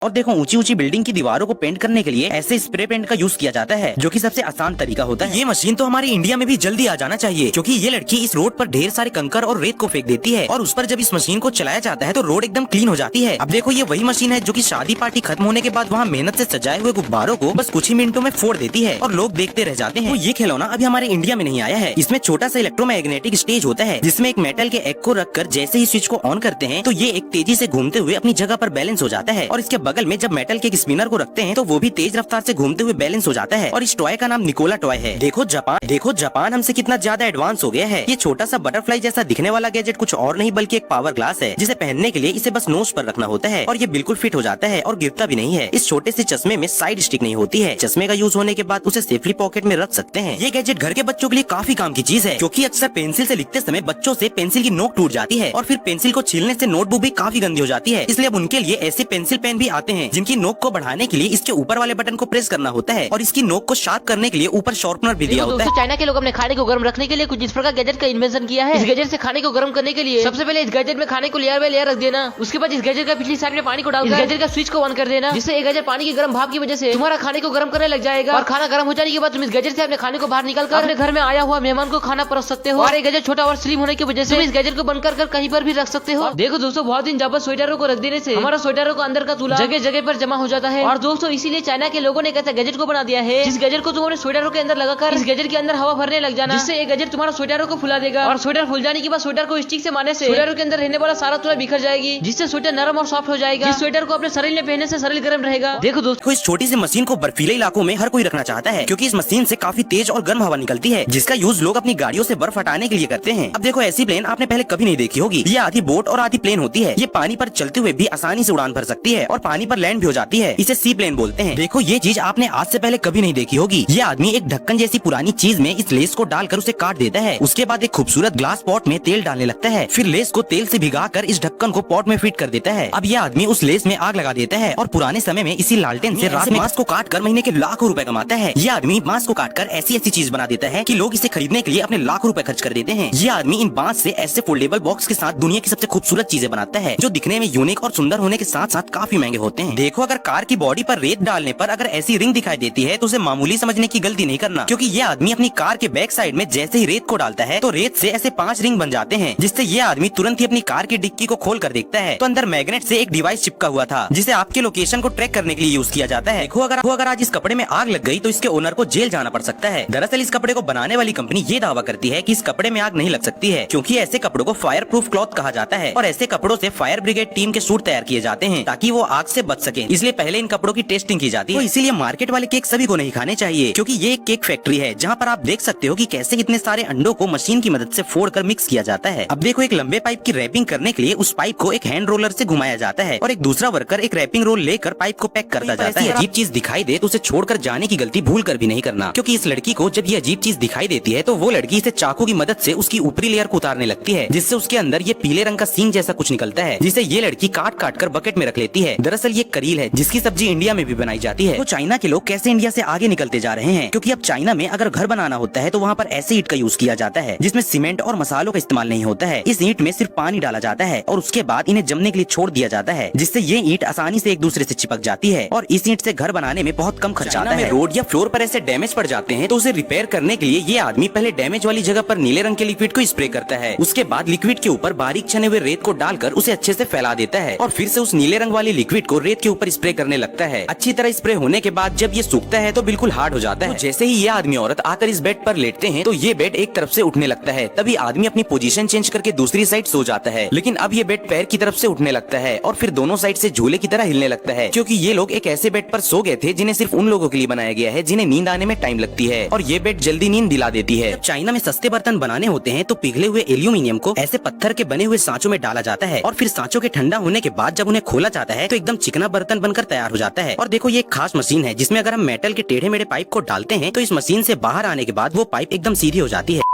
और देखो ऊंची ऊंची बिल्डिंग की दीवारों को पेंट करने के लिए ऐसे स्प्रे पेंट का यूज किया जाता है, जो कि सबसे आसान तरीका होता है। ये मशीन तो हमारे इंडिया में भी जल्दी आ जाना चाहिए, क्योंकि ये लड़की इस रोड पर ढेर सारे कंकर और रेत को फेंक देती है और उस पर जब इस मशीन को चलाया जाता है तो रोड एकदम क्लीन हो जाती है। अब देखो ये वही मशीन है जो कि शादी पार्टी खत्म होने के बाद वहाँ मेहनत से सजाए हुए गुब्बारों को बस कुछ ही मिनटों में फोड़ देती है और लोग देखते रह जाते हैं। तो ये खिलौना अभी हमारे इंडिया में नहीं आया है। इसमें छोटा सा इलेक्ट्रोमैग्नेटिक स्टेज होता है, जिसमें एक मेटल के एग को रखकर जैसे ही स्विच को ऑन करते हैं तो ये एक तेजी से घूमते हुए अपनी जगह पर बैलेंस हो जाता है। और इसके बगल में जब मेटल के एक स्पिनर को रखते हैं तो वो भी तेज रफ्तार से घूमते हुए बैलेंस हो जाता है। और इस टॉय का नाम निकोला टॉय है। देखो जापान हमसे कितना ज्यादा एडवांस हो गया है। ये छोटा सा बटरफ्लाई जैसा दिखने वाला गैजेट कुछ और नहीं बल्कि एक पावर ग्लास है, जिसे पहनने के लिए इसे बस नोज पर रखना होता है और ये बिल्कुल फिट हो जाता है और गिरता भी नहीं है। इस छोटे से चश्मे में साइड स्टिक नहीं होती है। चश्मे का यूज होने के बाद उसे सेफली पॉकेट में रख सकते हैं। ये गैजेट घर के बच्चों के लिए काफी काम की चीज है, क्योंकि अक्सर पेंसिल से लिखते समय बच्चों से पेंसिल की नोक टूट जाती है और फिर पेंसिल को छीलने से नोटबुक भी काफी गंदी हो जाती है। इसलिए अब उनके लिए ऐसे पेंसिल पेन भी आते हैं, जिनकी नोक को बढ़ाने के लिए इसके ऊपर वाले बटन को प्रेस करना होता है और इसकी नोक को शार्प करने के लिए ऊपर शार्पनर भी दिया होता है। चाइना के लोग अपने खाने को गर्म रखने के लिए कुछ इस प्रकार गैजेट का इन्वेंशन किया है। इस गैजेट से खाने को गर्म करने के लिए सबसे पहले इस गैजेट में खाने को लेयर बाय लेयर रख देना। उसके बाद इस गैजेट का पिछली साइड में पानी को डालकर इस गैजेट का स्विच को ऑन कर देना, जिससे एक गैजेट पानी की गर्म भाप की वजह से तुम्हारा खाने को गर्म करने लग जाएगा। और खाना गर्म हो जाने के बाद तुम इस गैजेट से अपने खाने को बाहर निकालकर अपने घर में आया हुआ मेहमान को खाना परोस सकते हो। और एक गैजेट छोटा और स्लिम होने की वजह से तुम इस गैजेट को बंद कर कहीं पर भी रख सकते हो। देखो दोस्तों, बहुत दिन जब स्वेटरों को रख देने से हमारा स्वेटरों को अंदर का तुला जगह जगह पर जमा हो जाता है। और दोस्तों इसीलिए चाइना के लोगों ने एक ऐसा गैजेट को बना दिया है, जिस गैजेट को तुम्हारे स्वेटरों के अंदर लगाकर इस गैजेट के अंदर हवा भरने लग जाना, जिससे एक गैजेट तुम्हारा स्वेटरों को फुला देगा। और स्वेटर फुल जाने के बाद स्वेटर को स्टिक से मारने से स्वेटरों के अंदर रहने वाला सारा तुला बिखर जाएगी, जिससे स्वेटर नरम और सॉफ्ट हो जाएगा। इस स्वेटर को अपने शरीर में पहनने से शरीर गर्म रहेगा। देखो दोस्तों, इस छोटी सी मशीन को बर्फीले इलाकों में हर कोई रखना चाहता है, क्योंकि इस मशीन से काफी तेज और गर्म हवा निकलती है, जिसका यूज लोग अपनी गाड़ियों से बर्फ हटाने के लिए करते हैं। अब देखो ऐसी प्लेन आपने पहले कभी नहीं देखी होगी। ये आधी बोट और आधी प्लेन होती है। ये पानी पर चलते हुए भी आसानी से उड़ान भर सकती है और पानी पर लैंड भी हो जाती है। इसे सी प्लेन बोलते हैं। देखो ये चीज आपने आज से पहले कभी नहीं देखी होगी। ये आदमी एक ढक्कन जैसी पुरानी चीज में इस लेस को डालकर उसे काट देता है। उसके बाद एक खूबसूरत ग्लास पॉट में तेल डालने लगता है, फिर लेस को तेल से भिगाकर इस ढक्कन को पॉट में फिट कर देता है। अब ये आदमी उस लेस में आग लगा देता है और पुराने समय में इसी लालटेन से रात में मांस को काट कर महीने के लाखों रुपए कमाता है। ये आदमी बांस को काट कर ऐसी ऐसी चीज बना देता है कि लोग इसे खरीदने के लिए अपने लाखों रुपए खर्च कर देते हैं। ये आदमी इन बांस से ऐसे फोल्डेबल बॉक्स के साथ दुनिया की सबसे खूबसूरत चीजें बनाता है, जो दिखने में यूनिक और सुंदर होने के साथ साथ काफी महंगे होते हैं। देखो अगर कार की बॉडी पर रेत डालने पर अगर ऐसी रिंग दिखाई देती है तो उसे मामूली समझने की गलती नहीं करना, क्योंकि ये आदमी अपनी कार के बैक साइड में जैसे ही रेत को डालता है तो रेत से ऐसे 5 रिंग बन जाते हैं, जिससे ये आदमी तुरंत ही अपनी कार की डिक्की को खोल कर देखता है तो अंदर मैग्नेट से एक डिवाइस चिपका हुआ था, जिसे आपके लोकेशन को ट्रैक करने के लिए यूज किया जाता है। देखो अगर आज इस कपड़े में आग लग गई तो इसके ओनर को जेल जाना पड़ सकता है। दरअसल इस कपड़े को बनाने वाली कंपनी ये दावा करती है कि इस कपड़े में आग नहीं लग सकती है, क्योंकि ऐसे कपड़ों को फायर प्रूफ क्लॉथ कहा जाता है और ऐसे कपड़ों से फायर ब्रिगेड टीम के सूट तैयार किए जाते हैं ताकि वो आग से बच सके। इसलिए पहले इन कपड़ों की टेस्टिंग की जाती है। तो इसीलिए मार्केट वाले केक सभी को नहीं खाने चाहिए, क्योंकि ये एक केक फैक्ट्री है जहाँ पर आप देख सकते हो कि कैसे इतने सारे अंडों को मशीन की मदद से फोड़कर मिक्स किया जाता है। अब देखो एक लंबे पाइप की रैपिंग करने के लिए उस पाइप को एक हैंड रोलर से घुमाया जाता है और एक दूसरा वर्कर एक रैपिंग रोल लेकर पाइप को पैक करता जाता है। अजीब चीज दिखाई दे तो उसे छोड़कर जाने की गलती भूल कर भी नहीं करना, क्योंकि इस लड़की को जब ये अजीब चीज दिखाई देती है तो वो लड़की इसे चाकू की मदद से उसकी ऊपरी लेयर को उतारने लगती है, जिससे उसके अंदर ये पीले रंग का सींग जैसा कुछ निकलता है, जिसे ये लड़की काट काट कर बकेट में रख लेती है। दरअसल ये करील है, जिसकी सब्जी इंडिया में भी बनाई जाती है। तो चाइना के लोग कैसे इंडिया से आगे निकलते जा रहे हैं, क्योंकि अब चाइना में अगर घर बनाना होता है तो वहाँ पर ऐसे ईंट का यूज किया जाता है, जिसमें सीमेंट और मसालों का इस्तेमाल नहीं होता है। इस ईंट में सिर्फ पानी डाला जाता है और उसके बाद इन्हें जमने के लिए छोड़ दिया जाता है, जिससे ये ईंट आसानी से एक दूसरे से चिपक जाती है और इस ईंट से घर बनाने में बहुत कम खर्च आता है। रोड या फ्लोर पर ऐसे डैमेज पड़ जाते हैं तो उसे रिपेयर करने के लिए ये आदमी पहले डैमेज वाली जगह पर नीले रंग के लिक्विड को स्प्रे करता है। उसके बाद लिक्विड के ऊपर बारीक छने हुए रेत को डालकर उसे अच्छे से फैला देता है और फिर से उस नीले रंग वाली लिक्विड को रेत के ऊपर स्प्रे करने लगता है। अच्छी तरह स्प्रे होने के बाद जब ये सूखता है तो बिल्कुल हार्ड हो जाता है। तो जैसे ही ये आदमी औरत आकर इस बेड पर लेटते हैं तो ये बेड एक तरफ से उठने लगता है। तभी आदमी अपनी पोजीशन चेंज करके दूसरी साइड सो जाता है, लेकिन अब ये बेड पैर की तरफ से उठने लगता है और फिर दोनों साइड से झूले की तरह हिलने लगता है, क्योंकि ये लोग एक ऐसे बेड पर सो गए थे जिन्हें सिर्फ उन लोगों के लिए बनाया गया है जिन्हें नींद आने में टाइम लगती है और ये बेड जल्दी नींद दिला देती है। चाइना में सस्ते बर्तन बनाने होते हैं तो पिघले हुए एल्यूमिनियम को ऐसे पत्थर के बने हुए सांचों में डाला जाता है और फिर सांचों के ठंडा होने के बाद जब उन्हें खोला जाता है तो एकदम चिकना बर्तन बनकर तैयार हो जाता है। और देखो ये एक खास मशीन है जिसमें अगर हम मेटल के टेढ़े मेढ़े पाइप को डालते हैं तो इस मशीन से बाहर आने के बाद वो पाइप एकदम सीधी हो जाती है।